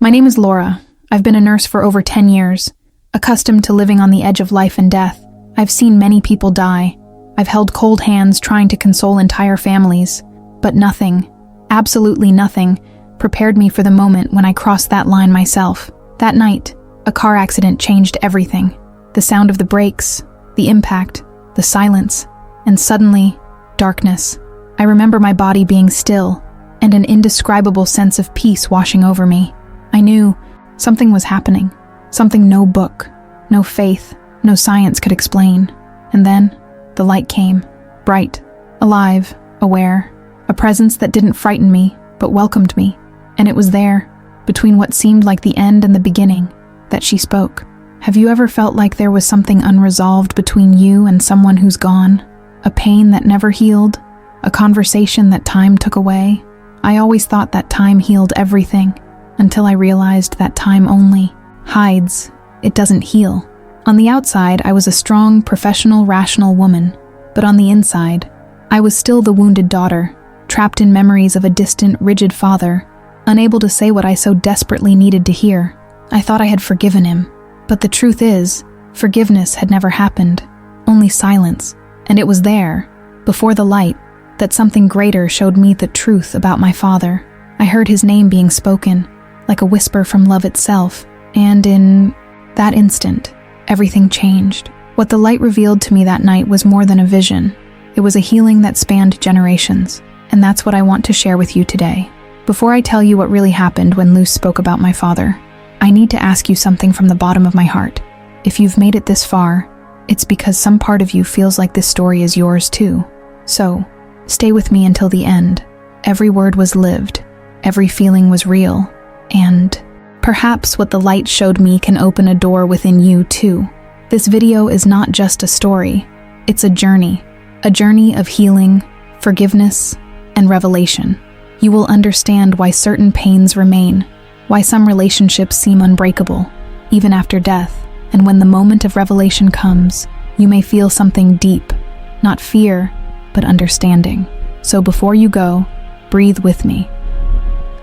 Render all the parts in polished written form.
My name is Laura. I've been a nurse for over 10 years, accustomed to living on the edge of life and death. I've seen many people die. I've held cold hands trying to console entire families, but nothing, absolutely nothing, prepared me for the moment when I crossed that line myself. That night, a car accident changed everything. The sound of the brakes, the impact, the silence, and suddenly, darkness. I remember my body being still, and an indescribable sense of peace washing over me. I knew something was happening, something no book, no faith, no science could explain. And then, the light came, bright, alive, aware, a presence that didn't frighten me, but welcomed me. And it was there, between what seemed like the end and the beginning, that she spoke. Have you ever felt like there was something unresolved between you and someone who's gone? A pain that never healed? A conversation that time took away? I always thought that time healed everything, until I realized that time only hides. It doesn't heal. On the outside, I was a strong, professional, rational woman, but on the inside, I was still the wounded daughter, trapped in memories of a distant, rigid father, unable to say what I so desperately needed to hear. I thought I had forgiven him, but the truth is, forgiveness had never happened, only silence, and it was there, before the light, that something greater showed me the truth about my father. I heard his name being spoken, like a whisper from love itself, and in that instant, everything changed. What the light revealed to me that night was more than a vision. It was a healing that spanned generations, and that's what I want to share with you today. Before I tell you what really happened when Luce spoke about my father, I need to ask you something from the bottom of my heart. If you've made it this far, it's because some part of you feels like this story is yours too. So, stay with me until the end. Every word was lived, every feeling was real, and perhaps what the light showed me can open a door within you too. This video is not just a story, it's a journey of healing, forgiveness, and revelation. You will understand why certain pains remain, why some relationships seem unbreakable, even after death, and when the moment of revelation comes, you may feel something deep, not fear, but understanding. So before you go, breathe with me.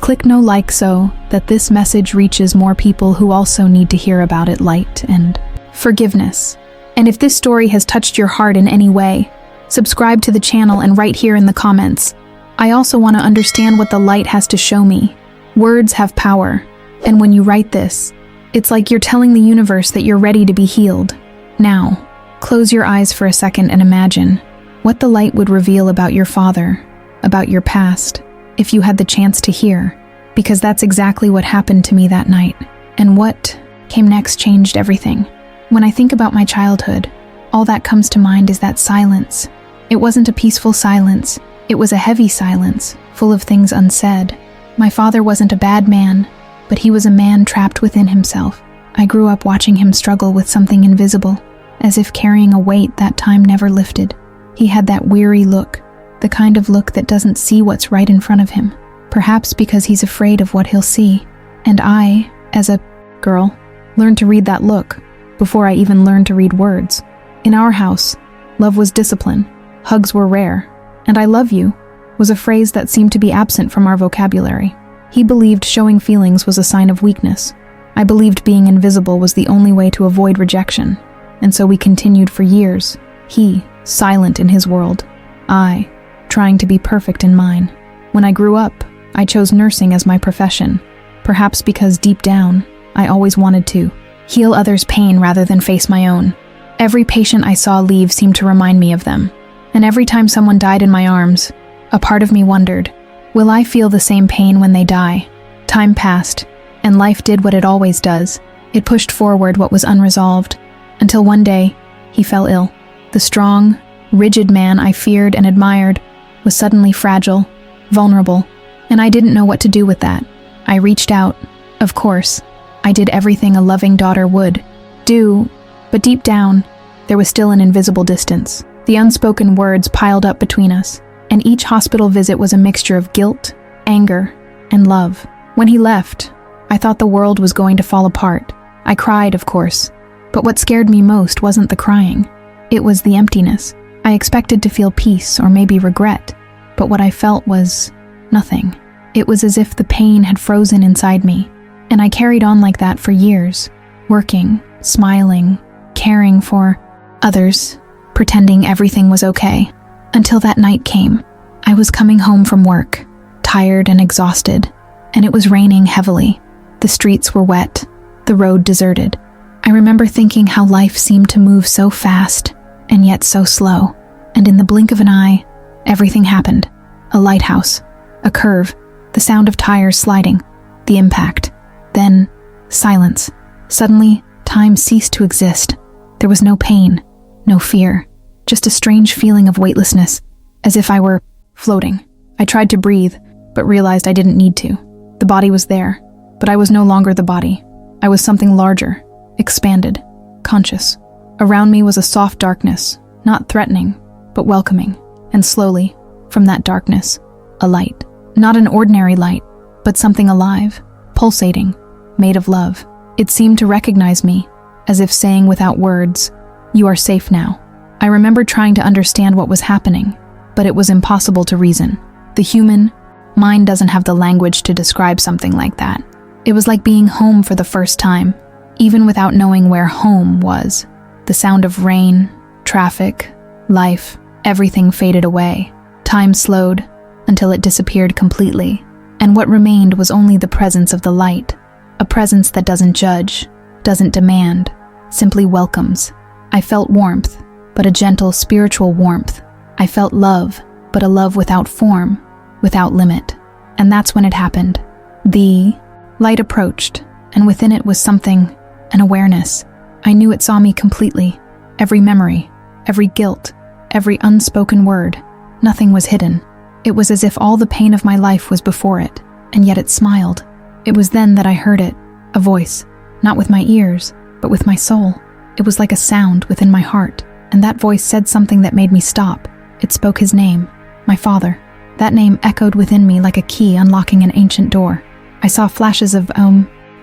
Click no like so that this message reaches more people who also need to hear about it, light and forgiveness. And if this story has touched your heart in any way, subscribe to the channel and write here in the comments. I also want to understand what the light has to show me. Words have power, and when you write this, it's like you're telling the universe that you're ready to be healed. Now, close your eyes for a second and imagine what the light would reveal about your father, about your past, if you had the chance to hear, because that's exactly what happened to me that night, and what came next changed everything. When I think about my childhood, all that comes to mind is that silence. It wasn't a peaceful silence, it was a heavy silence, full of things unsaid. My father wasn't a bad man, but he was a man trapped within himself. I grew up watching him struggle with something invisible, as if carrying a weight that time never lifted. He had that weary look, the kind of look that doesn't see what's right in front of him, perhaps because he's afraid of what he'll see. And I, as a girl, learned to read that look before I even learned to read words. In our house, love was discipline, hugs were rare, and I love you was a phrase that seemed to be absent from our vocabulary. He believed showing feelings was a sign of weakness. I believed being invisible was the only way to avoid rejection, and so we continued for years. He, silent in his world, I, trying to be perfect in mine. When I grew up, I chose nursing as my profession, perhaps because deep down, I always wanted to heal others' pain rather than face my own. Every patient I saw leave seemed to remind me of them, and every time someone died in my arms, a part of me wondered, will I feel the same pain when they die? Time passed, and life did what it always does. It pushed forward what was unresolved, until one day, he fell ill. The strong, rigid man I feared and admired was suddenly fragile, vulnerable, and I didn't know what to do with that. I reached out. Of course, I did everything a loving daughter would do, but deep down, there was still an invisible distance. The unspoken words piled up between us, and each hospital visit was a mixture of guilt, anger, and love. When he left, I thought the world was going to fall apart. I cried, of course, but what scared me most wasn't the crying. It was the emptiness. I expected to feel peace or maybe regret, but what I felt was nothing. It was as if the pain had frozen inside me, And I carried on like that for years, working, smiling, caring for others, pretending everything was okay. Until that night came. I was coming home from work, tired and exhausted, and it was raining heavily. The streets were wet, the road deserted. I remember thinking how life seemed to move so fast and yet so slow, and in the blink of an eye, everything happened. A lighthouse, a curve, the sound of tires sliding, the impact. Then, silence. Suddenly, time ceased to exist. There was no pain, no fear, just a strange feeling of weightlessness, as if I were floating. I tried to breathe, but realized I didn't need to. The body was there, but I was no longer the body. I was something larger, expanded, conscious. Around me was a soft darkness, not threatening, but welcoming. And slowly, from that darkness, a light. Not an ordinary light, but something alive, pulsating, made of love. It seemed to recognize me, as if saying without words, "You are safe now." I remember trying to understand what was happening, but it was impossible to reason. The human mind doesn't have the language to describe something like that. It was like being home for the first time, even without knowing where home was. The sound of rain, traffic, life, everything faded away. Time slowed until it disappeared completely, and what remained was only the presence of the light, a presence that doesn't judge, doesn't demand, simply welcomes. I felt warmth, but a gentle spiritual warmth. I felt love, but a love without form, without limit. And that's when it happened. The light approached, and within it was something, an awareness. I knew it saw me completely. Every memory, every guilt, every unspoken word. Nothing was hidden. It was as if all the pain of my life was before it, and yet it smiled. It was then that I heard it, a voice, not with my ears, but with my soul. It was like a sound within my heart, and that voice said something that made me stop. It spoke his name, my father. That name echoed within me like a key unlocking an ancient door. I saw flashes of,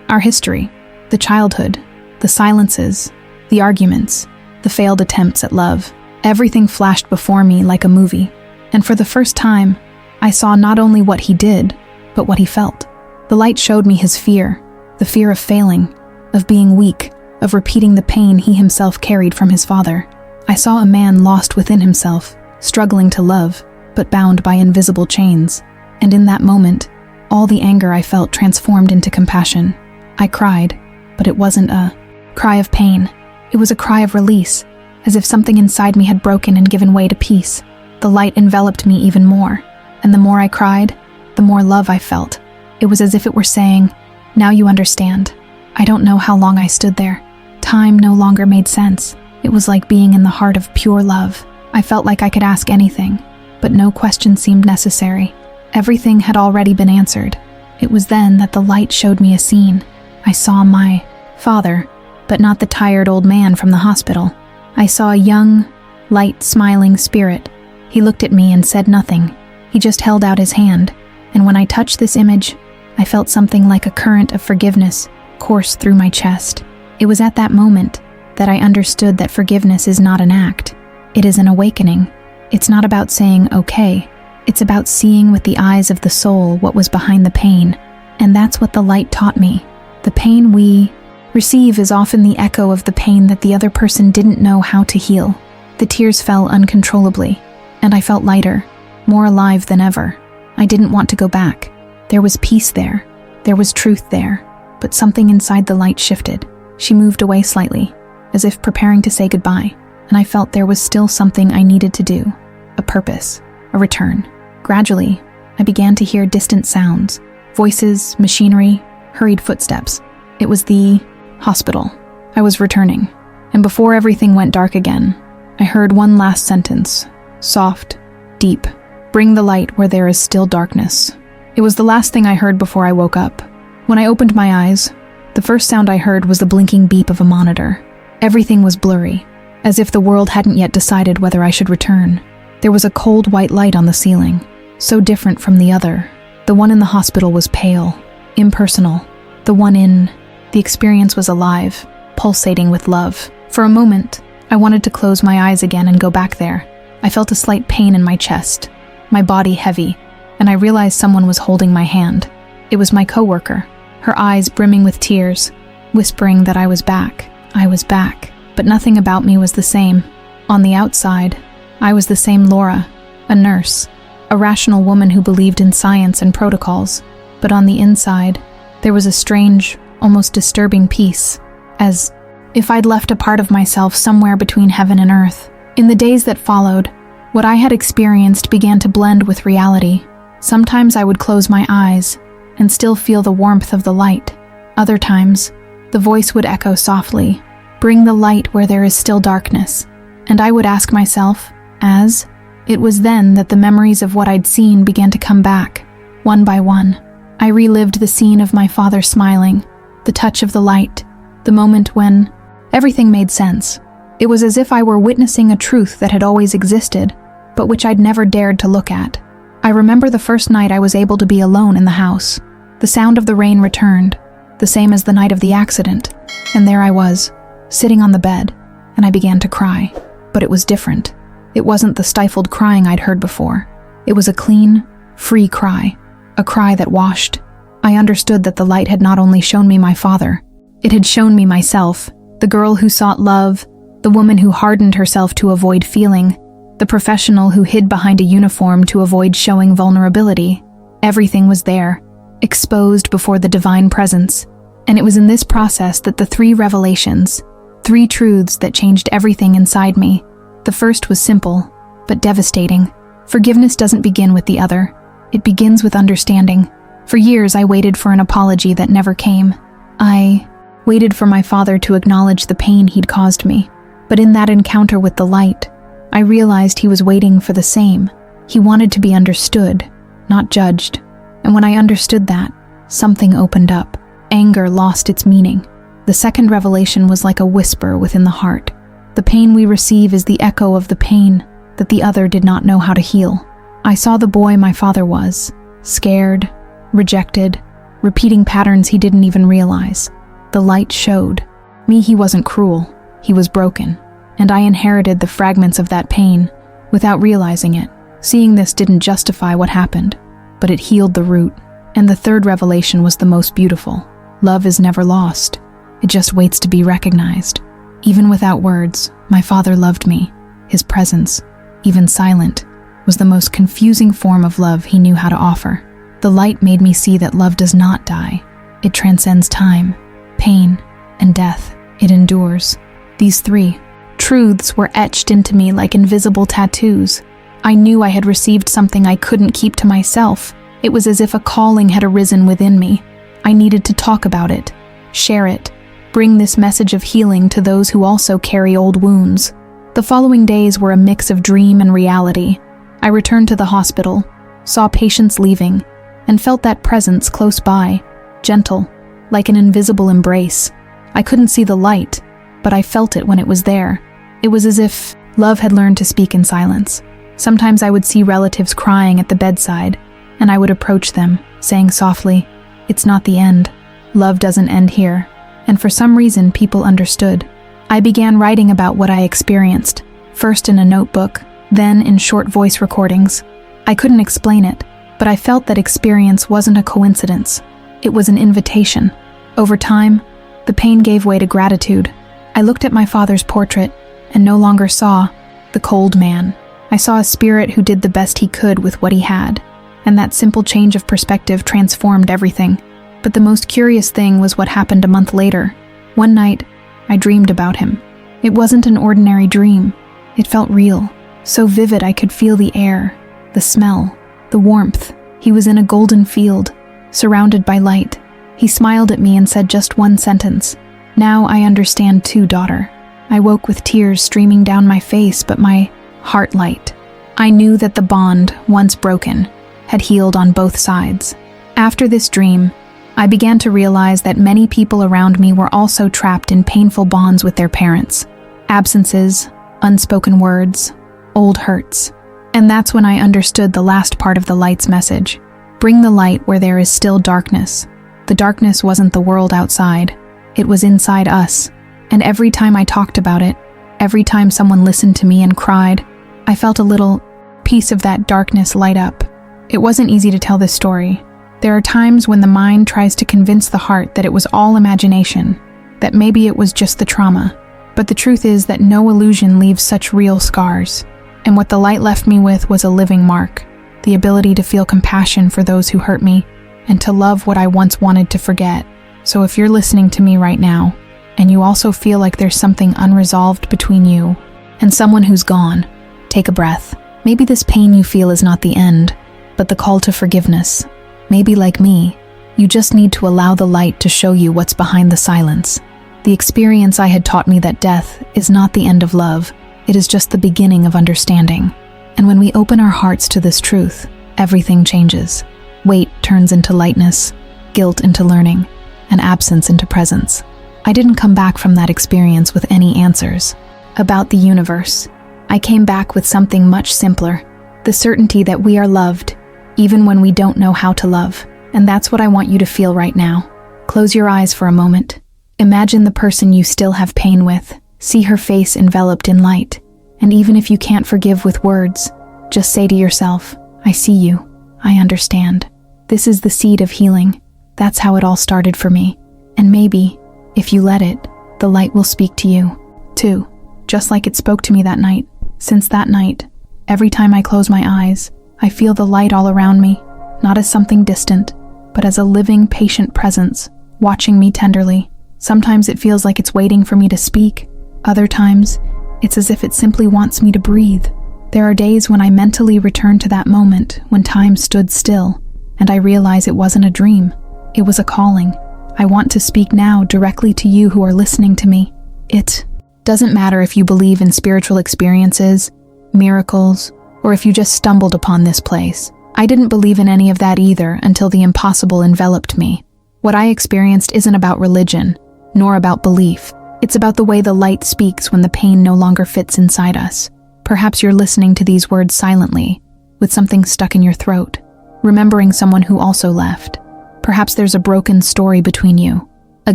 our history, the childhood, the silences, the arguments, the failed attempts at love. Everything flashed before me like a movie, and for the first time, I saw not only what he did, but what he felt. The light showed me his fear, the fear of failing, of being weak, of repeating the pain he himself carried from his father. I saw a man lost within himself, struggling to love, but bound by invisible chains. And in that moment, all the anger I felt transformed into compassion. I cried, but it wasn't a cry of pain. It was a cry of release, as if something inside me had broken and given way to peace. The light enveloped me even more, and the more I cried, the more love I felt. It was as if it were saying, "Now you understand." I don't know how long I stood there. Time no longer made sense. It was like being in the heart of pure love. I felt like I could ask anything, but no question seemed necessary. Everything had already been answered. It was then that the light showed me a scene. I saw my father, but not the tired old man from the hospital. I saw a young, light, smiling spirit. He looked at me and said nothing. He just held out his hand, and when I touched this image, I felt something like a current of forgiveness course through my chest. It was at that moment that I understood that forgiveness is not an act. It is an awakening. It's not about saying okay. It's about seeing with the eyes of the soul what was behind the pain. And that's what the light taught me. The pain we receive is often the echo of the pain that the other person didn't know how to heal. The tears fell uncontrollably, and I felt lighter, more alive than ever. I didn't want to go back. There was peace there. There was truth there. But something inside the light shifted. She moved away slightly, as if preparing to say goodbye, and I felt there was still something I needed to do. A purpose, a return. Gradually, I began to hear distant sounds, voices, machinery, hurried footsteps. It was the hospital. I was returning, and before everything went dark again, I heard one last sentence, soft, deep. Bring the light where there is still darkness. It was the last thing I heard before I woke up. When I opened my eyes, the first sound I heard was the blinking beep of a monitor. Everything was blurry, as if the world hadn't yet decided whether I should return. There was a cold white light on the ceiling, so different from the other. The one in the hospital was pale, impersonal. The experience was alive, pulsating with love. For a moment, I wanted to close my eyes again and go back there. I felt a slight pain in my chest, my body heavy, and I realized someone was holding my hand. It was my coworker, her eyes brimming with tears, whispering that I was back. I was back. But nothing about me was the same. On the outside, I was the same Laura, a nurse, a rational woman who believed in science and protocols. But on the inside, there was a strange, almost disturbing peace, as if I'd left a part of myself somewhere between heaven and earth. In the days that followed, what I had experienced began to blend with reality. Sometimes I would close my eyes and still feel the warmth of the light. Other times, the voice would echo softly, "Bring the light where there is still darkness." And I would ask myself, as it was then that the memories of what I'd seen began to come back, one by one. I relived the scene of my father smiling, the touch of the light, the moment when everything made sense. It was as if I were witnessing a truth that had always existed, but which I'd never dared to look at. I remember the first night I was able to be alone in the house. The sound of the rain returned, the same as the night of the accident, and there I was, sitting on the bed, and I began to cry. But it was different. It wasn't the stifled crying I'd heard before. It was a clean, free cry, a cry that washed. I understood that the light had not only shown me my father, it had shown me myself, the girl who sought love, the woman who hardened herself to avoid feeling, the professional who hid behind a uniform to avoid showing vulnerability. Everything was there, exposed before the divine presence. And it was in this process that the 3 revelations, 3 truths that changed everything inside me. The first was simple, but devastating. Forgiveness doesn't begin with the other. It begins with understanding. For years, I waited for an apology that never came. I waited for my father to acknowledge the pain he'd caused me. But in that encounter with the light, I realized he was waiting for the same. He wanted to be understood, not judged. And when I understood that, something opened up. Anger lost its meaning. The second revelation was like a whisper within the heart. The pain we receive is the echo of the pain that the other did not know how to heal. I saw the boy my father was, scared, rejected, repeating patterns he didn't even realize. The light showed me he wasn't cruel, he was broken, and I inherited the fragments of that pain without realizing it. Seeing this didn't justify what happened, but it healed the root. And the third revelation was the most beautiful. Love is never lost. It just waits to be recognized. Even without words, my father loved me. His presence, even silent, was the most confusing form of love he knew how to offer. The light made me see that love does not die. It transcends time, pain, and death. It endures. These 3 truths were etched into me like invisible tattoos. I knew I had received something I couldn't keep to myself. It was as if a calling had arisen within me. I needed to talk about it, share it, bring this message of healing to those who also carry old wounds. The following days were a mix of dream and reality. I returned to the hospital, saw patients leaving, and felt that presence close by, gentle, like an invisible embrace. I couldn't see the light, but I felt it when it was there. It was as if love had learned to speak in silence. Sometimes I would see relatives crying at the bedside, and I would approach them, saying softly, "It's not the end. Love doesn't end here." And for some reason, people understood. I began writing about what I experienced, first in a notebook, then in short voice recordings. I couldn't explain it, but I felt that experience wasn't a coincidence. It was an invitation. Over time, the pain gave way to gratitude. I looked at my father's portrait and no longer saw the cold man. I saw a spirit who did the best he could with what he had. And that simple change of perspective transformed everything. But the most curious thing was what happened a month later. One night, I dreamed about him. It wasn't an ordinary dream. It felt real, so vivid I could feel the air, the smell, the warmth. He was in a golden field, surrounded by light. He smiled at me and said just one sentence, "Now I understand too, daughter." I woke with tears streaming down my face, but my heart light. I knew that the bond, once broken, had healed on both sides. After this dream, I began to realize that many people around me were also trapped in painful bonds with their parents. Absences, unspoken words, old hurts. And that's when I understood the last part of the light's message. Bring the light where there is still darkness. The darkness wasn't the world outside. It was inside us. And every time I talked about it, every time someone listened to me and cried, I felt a little piece of that darkness light up. It wasn't easy to tell this story. There are times when the mind tries to convince the heart that it was all imagination, that maybe it was just the trauma. But the truth is that no illusion leaves such real scars. And what the light left me with was a living mark, the ability to feel compassion for those who hurt me, and to love what I once wanted to forget. So if you're listening to me right now, and you also feel like there's something unresolved between you and someone who's gone, take a breath. Maybe this pain you feel is not the end, but the call to forgiveness. Maybe like me, you just need to allow the light to show you what's behind the silence. The experience I had taught me that death is not the end of love, it is just the beginning of understanding. And when we open our hearts to this truth, everything changes. Weight turns into lightness, guilt into learning, and absence into presence. I didn't come back from that experience with any answers about the universe. I came back with something much simpler, the certainty that we are loved, even when we don't know how to love. And that's what I want you to feel right now. Close your eyes for a moment. Imagine the person you still have pain with. See her face enveloped in light. And even if you can't forgive with words, just say to yourself, I see you. I understand. This is the seed of healing. That's how it all started for me. And maybe, if you let it, the light will speak to you, too, just like it spoke to me that night. Since that night, every time I close my eyes, I feel the light all around me, not as something distant, but as a living, patient presence, watching me tenderly. Sometimes it feels like it's waiting for me to speak. Other times, it's as if it simply wants me to breathe. There are days when I mentally return to that moment when time stood still, and I realize it wasn't a dream. It was a calling. I want to speak now directly to you who are listening to me. It doesn't matter if you believe in spiritual experiences, miracles, or if you just stumbled upon this place. I didn't believe in any of that either until the impossible enveloped me. What I experienced isn't about religion, nor about belief. It's about the way the light speaks when the pain no longer fits inside us. Perhaps you're listening to these words silently, with something stuck in your throat, remembering someone who also left. Perhaps there's a broken story between you, a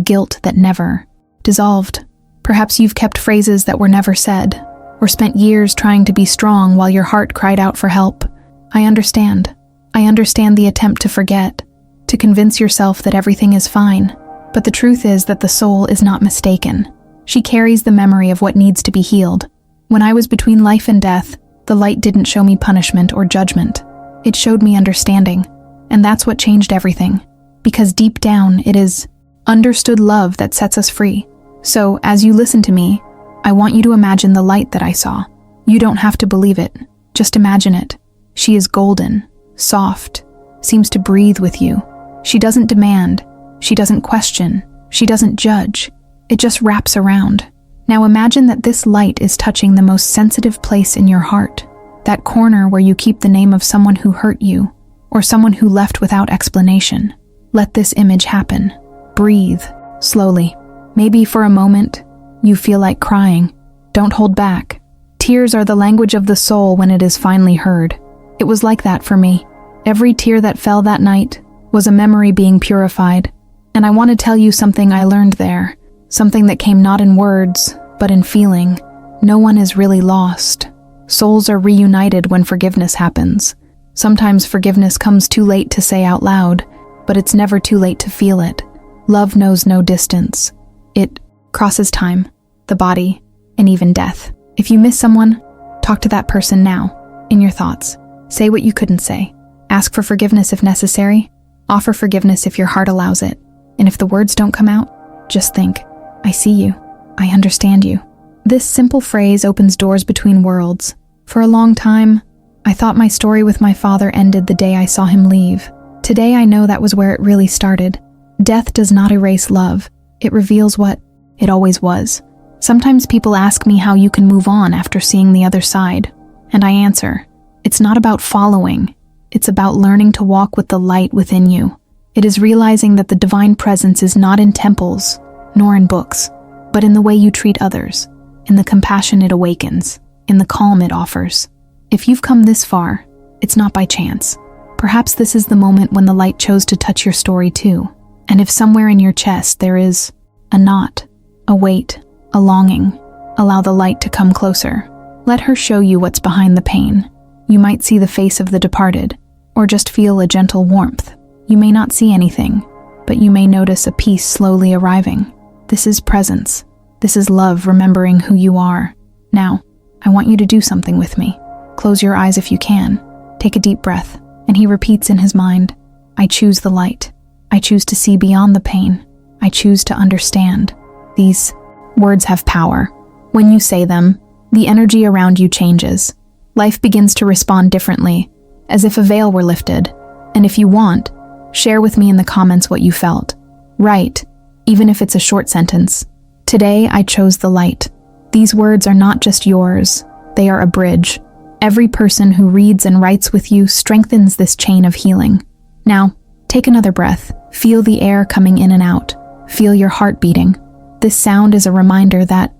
guilt that never dissolved. Perhaps you've kept phrases that were never said, or spent years trying to be strong while your heart cried out for help. I understand. I understand the attempt to forget, to convince yourself that everything is fine. But the truth is that the soul is not mistaken. She carries the memory of what needs to be healed. When I was between life and death, the light didn't show me punishment or judgment. It showed me understanding. And that's what changed everything. Because deep down, it is understood love that sets us free. So, as you listen to me, I want you to imagine the light that I saw. You don't have to believe it. Just imagine it. She is golden, soft, seems to breathe with you. She doesn't demand. She doesn't question. She doesn't judge. It just wraps around. Now imagine that this light is touching the most sensitive place in your heart, that corner where you keep the name of someone who hurt you, or someone who left without explanation. Let this image happen. Breathe, slowly. Maybe for a moment, you feel like crying. Don't hold back. Tears are the language of the soul when it is finally heard. It was like that for me. Every tear that fell that night was a memory being purified. And I want to tell you something I learned there, something that came not in words, but in feeling. No one is really lost. Souls are reunited when forgiveness happens. Sometimes forgiveness comes too late to say out loud, but it's never too late to feel it. Love knows no distance. It crosses time, the body, and even death. If you miss someone, talk to that person now, in your thoughts. Say what you couldn't say. Ask for forgiveness if necessary. Offer forgiveness if your heart allows it. And if the words don't come out, just think, I see you. I understand you. This simple phrase opens doors between worlds. For a long time, I thought my story with my father ended the day I saw him leave. Today I know that was where it really started. Death does not erase love. It reveals what it always was. Sometimes people ask me how you can move on after seeing the other side. And I answer, it's not about following. It's about learning to walk with the light within you. It is realizing that the divine presence is not in temples, nor in books, but in the way you treat others, in the compassion it awakens, in the calm it offers. If you've come this far, it's not by chance. Perhaps this is the moment when the light chose to touch your story too. And if somewhere in your chest there is a knot, a weight, a longing, allow the light to come closer. Let her show you what's behind the pain. You might see the face of the departed, or just feel a gentle warmth. You may not see anything, but you may notice a peace slowly arriving. This is presence. This is love remembering who you are. Now, I want you to do something with me. Close your eyes if you can. Take a deep breath, and he repeats in his mind, I choose the light. I choose to see beyond the pain. I choose to understand. These words have power. When you say them, the energy around you changes. Life begins to respond differently, as if a veil were lifted. And if you want, share with me in the comments what you felt. Write, even if it's a short sentence. Today I chose the light. These words are not just yours, they are a bridge. Every person who reads and writes with you strengthens this chain of healing. Now, take another breath. Feel the air coming in and out. Feel your heart beating. This sound is a reminder that,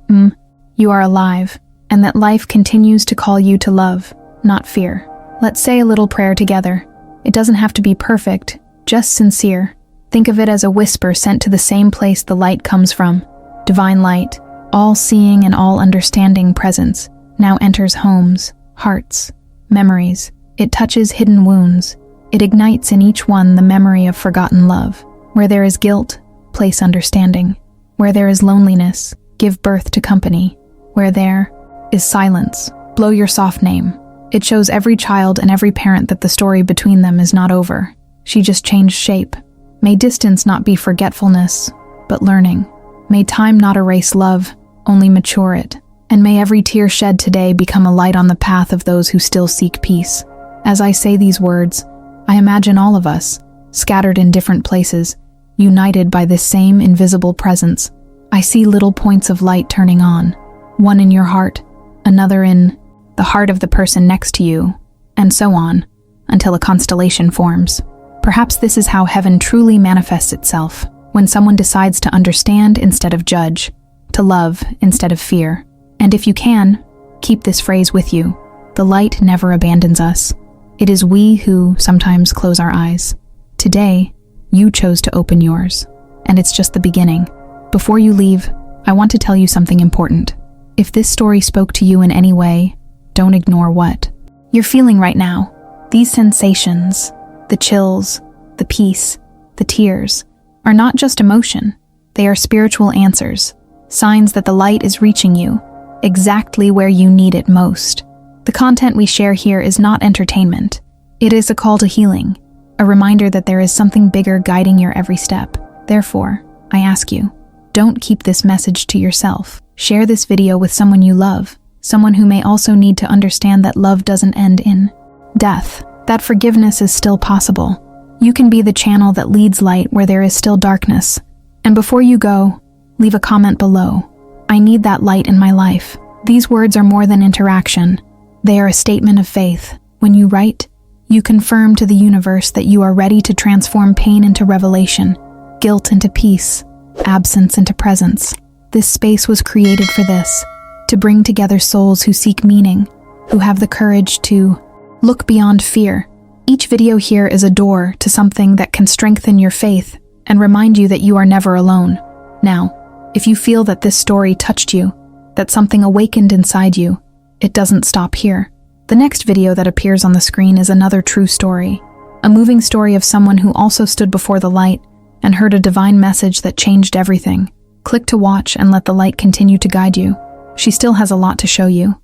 you are alive, and that life continues to call you to love, not fear. Let's say a little prayer together. It doesn't have to be perfect, just sincere. Think of it as a whisper sent to the same place the light comes from. Divine light, all-seeing and all-understanding presence, now enters homes, hearts, memories. It touches hidden wounds. It ignites in each one the memory of forgotten love. Where there is guilt, place understanding. Where there is loneliness, give birth to company. Where there is silence, blow your soft name. It shows every child and every parent that the story between them is not over. She just changed shape. May distance not be forgetfulness, but learning. May time not erase love, only mature it. And may every tear shed today become a light on the path of those who still seek peace. As I say these words, I imagine all of us, scattered in different places, united by this same invisible presence. I see little points of light turning on, one in your heart, another in the heart of the person next to you, and so on, until a constellation forms. Perhaps this is how heaven truly manifests itself, when someone decides to understand instead of judge, to love instead of fear. And if you can, keep this phrase with you. The light never abandons us. It is we who sometimes close our eyes. Today, you chose to open yours, and it's just the beginning. Before you leave, I want to tell you something important. If this story spoke to you in any way, don't ignore what you're feeling right now. These sensations, the chills, the peace, the tears, are not just emotion. They are spiritual answers, signs that the light is reaching you, exactly where you need it most. The content we share here is not entertainment. It is a call to healing, a reminder that there is something bigger guiding your every step. Therefore, I ask you, don't keep this message to yourself. Share this video with someone you love, someone who may also need to understand that love doesn't end in death, that forgiveness is still possible. You can be the channel that leads light where there is still darkness. And before you go, leave a comment below. I need that light in my life. These words are more than interaction. They are a statement of faith. When you write, you confirm to the universe that you are ready to transform pain into revelation, guilt into peace, absence into presence. This space was created for this, to bring together souls who seek meaning, who have the courage to look beyond fear. Each video here is a door to something that can strengthen your faith and remind you that you are never alone. Now, if you feel that this story touched you, that something awakened inside you, it doesn't stop here. The next video that appears on the screen is another true story, a moving story of someone who also stood before the light and heard a divine message that changed everything. Click to watch and let the light continue to guide you. She still has a lot to show you.